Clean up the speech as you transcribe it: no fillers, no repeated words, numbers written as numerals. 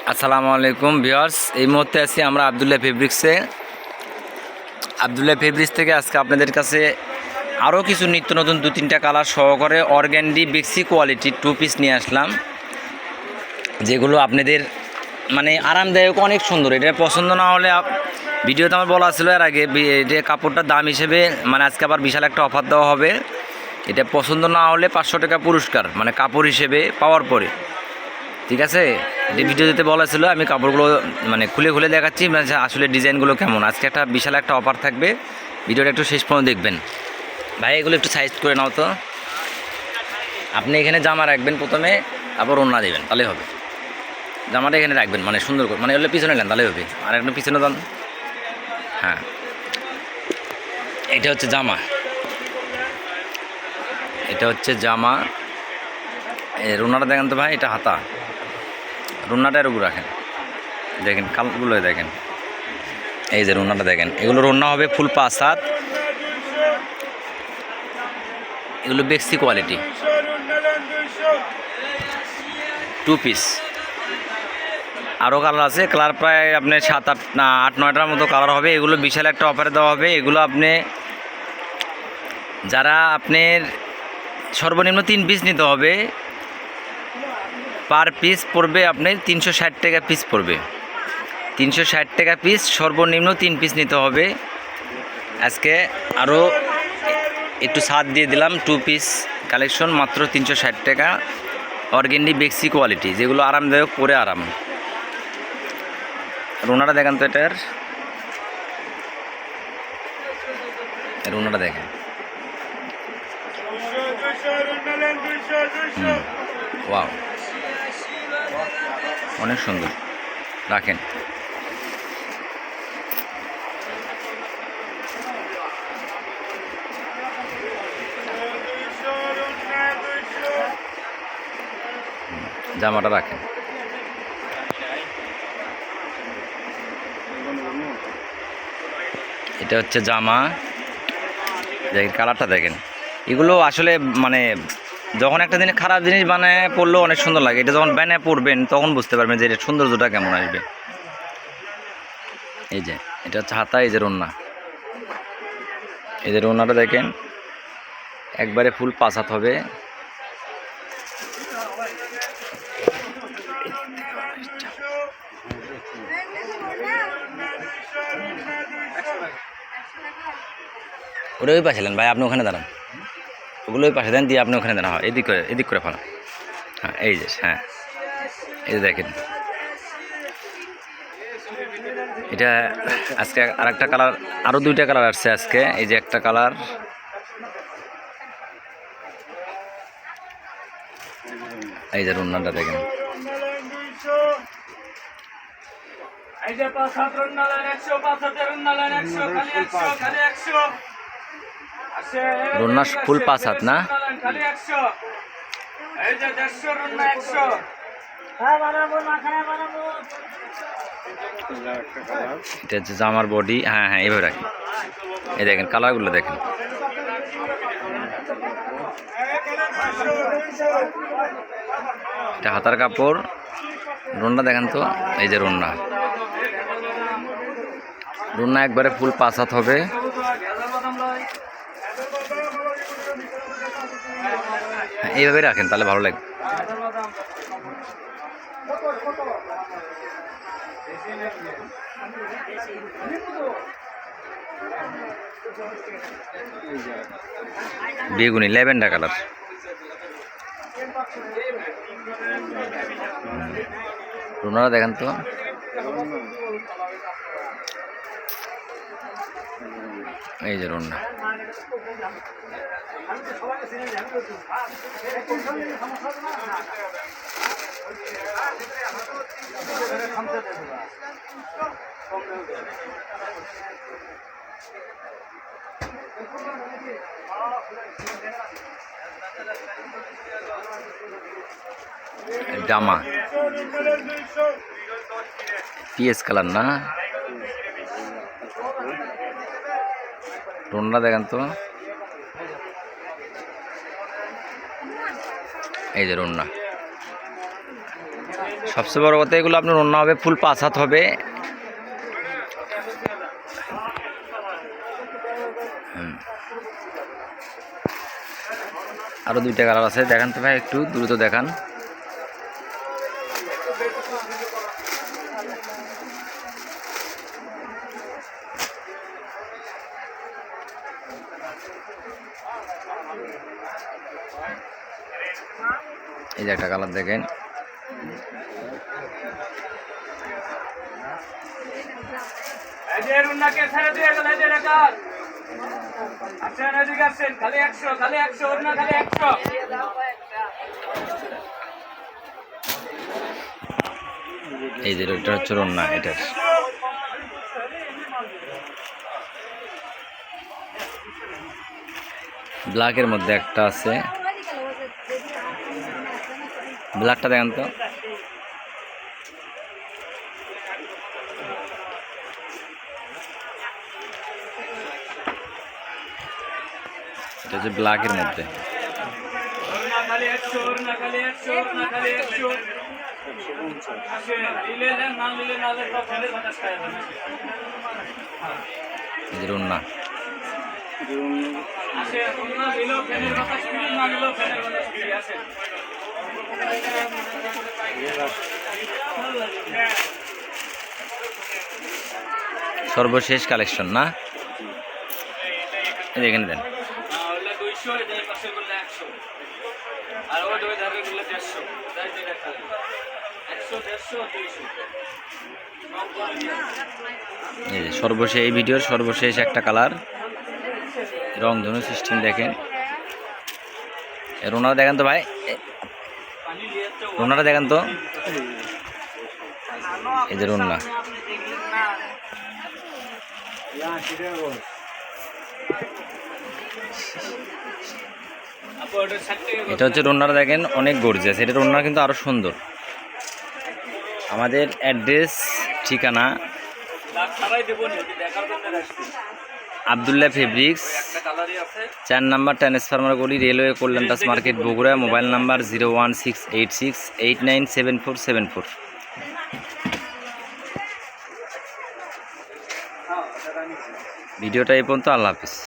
আসসালামু আলাইকুম ভিউয়ার্স, এই মুহূর্তে আছি আমরা আবদুল্লাহ ফেব্রিক্সে। আবদুল্লাহ ফেব্রিক্স থেকে আজকে আপনাদের কাছে আরও কিছু নিত্য নতুন 2-3টা কালার সহকারে অর্গ্যান্ডি বেক্সি কোয়ালিটির 2 পিস নিয়ে আসলাম, যেগুলো আপনাদের মানে আরামদায়ক, অনেক সুন্দর। এটা পছন্দ না হলে ভিডিওতে আমার বলা ছিল এর আগে, এটা কাপড়টার দাম হিসেবে মানে আজকে আবার বিশাল একটা অফার দেওয়া হবে। এটা পছন্দ না হলে 500 টাকা পুরস্কার, মানে কাপড় হিসেবে পাওয়ার পরে, ঠিক আছে। এটা ভিডিও দিতে বলা ছিল, আমি কাপড়গুলো মানে খুলে খুলে দেখাচ্ছি, মানে আসলে ডিজাইনগুলো কেমন। আজকে একটা বিশাল একটা অফার থাকবে, ভিডিওটা একটু শেষ পর্যন্ত দেখবেন। ভাই এগুলো একটু সাইজ করে নাও তো। আপনি এখানে জামা রাখবেন প্রথমে, তারপর ওড়না দেবেন, তাহলেই হবে। জামাটা এখানে রাখবেন মানে সুন্দর করে, মানে এগুলো পিছনে নেন তাহলেই হবে। আর একটা পিছনে দেন। হ্যাঁ, এটা হচ্ছে জামা, এটা হচ্ছে জামা। রুনাটা দেখেন তো ভাই, এটা হাতা। রুনাটা এর উপর রাখেন, দেখেন কালগুলো দেখেন। এই যে রুনাটা দেখেন, এগুলো রুনা হবে ফুল 5 হাত। এগুলো বেক্সি কোয়ালিটি 2 পিস। আরও কালার আছে, কালার প্রায় আপনার 7-8-9টার মতো কালার হবে। এগুলো বিশাল একটা অফারে দেওয়া হবে। এগুলো আপনি যারা আপনার সর্বনিম্ন 3 পিস নিতে হবে, পার পিস পড়বে আপনার 360 টাকা পিস পড়বে। 360 টাকা পিস, সর্বনিম্ন 3 পিস নিতে হবে। আজকে আরও একটু ছাড় দিয়ে দিলাম, 2 পিস কালেকশন মাত্র 360 টাকা। অর্গ্যান্ডি বেক্সি কোয়ালিটি, যেগুলো আরামদায়ক, পরে আরাম। রুনাটা দেখেন তো, এটার রুনাটা দেখেন। ওয়াও, অনেক সুন্দর। রাখেন। জামাটা রাখেন। এটা হচ্ছে জামা, দেখেন কালারটা দেখেন। এগুলো আসলে মানে যখন একটা জিনিস, খারাপ জিনিস বানায় পড়লেও অনেক সুন্দর লাগে। এটা যখন বানায় পড়বেন তখন বুঝতে পারবেন যে এটার সৌন্দর্যটা কেমন আসবে। এই যে এটা হচ্ছে হাতা, এই যে রন্না, এই যে রন্নাটা দেখেন, একবারে ফুল 5 হাত হবে। ওটা ওই পাশে দেন ভাই, আপনি ওখানে দাঁড়ান। ওগুলো ওই পাশে দেন, দিয়ে আপনি ওখানে দাঁড়ান। এদিক করে ফেলান। হ্যাঁ, এই যে, হ্যাঁ, এই যে দেখেন। এটা আজকে আরেকটা কালার, আরও 2টা কালার আসছে আজকে। এই যে একটা কালার, এই যে রুন্নাটা দেখেন। রুন্না ফুল 5 হাত না? এটা হচ্ছে জামার বডি। হ্যাঁ হ্যাঁ, এইভাবে রাখেন। এই দেখেন কালারগুলো দেখেন। এটা হাতার কাপড়। রুন্না দেখেন তো, এই যে রুন্না, রুন্না একবারে ফুল 5 হাত হবে। এইভাবে রাখেন, তাহলে ভালো লাগবে। বেগুনি ল্যাভেন্ডার কালার। রুনারা দেখেন তো, এই যে রুনা। জামা পিএস কালার না? রুনা দেখেন তো, এই যে রুনা সবচেয়ে বড় কথা এগুলো আপনার অন্য হবে ফুল 5 হাত হবে। আরও 2টা কালার আছে, দেখান তো ভাই, একটু দ্রুত দেখান। এই যে একটা কালার দেখেন, এই যে এটা হচ্ছে রন্না, এটার ব্ল্যাকের মধ্যে একটা আছে, ব্ল্যাকটা দেখেন তো। এটা হচ্ছে ব্ল্যাকের মধ্যে। রুন্না সর্বশেষ কালেকশন না, এখানে দেন। সর্বশেষ এই ভিডিওর সর্বশেষ একটা কালার, রংধনু সিস্টেম দেখেন। রোনাটা দেখেন তো ভাই, রোনাটা দেখেন তো। এই যে রোনা, এটা হচ্ছে রোনাটা দেখেন, অনেক গর্জিয়াস। এটা রোনা কিন্তু আরো সুন্দর। আমাদের অ্যাড্রেস ঠিকানা আবদুল্লাহ ফেব্রিক্স, 4 নম্বর ট্রান্সফরমার গলি, railway Kalyan Das market, Bogura. Mobile number 01686897474। ভিডিওটা এই পর্যন্ত। আল্লাহ হাফিজ।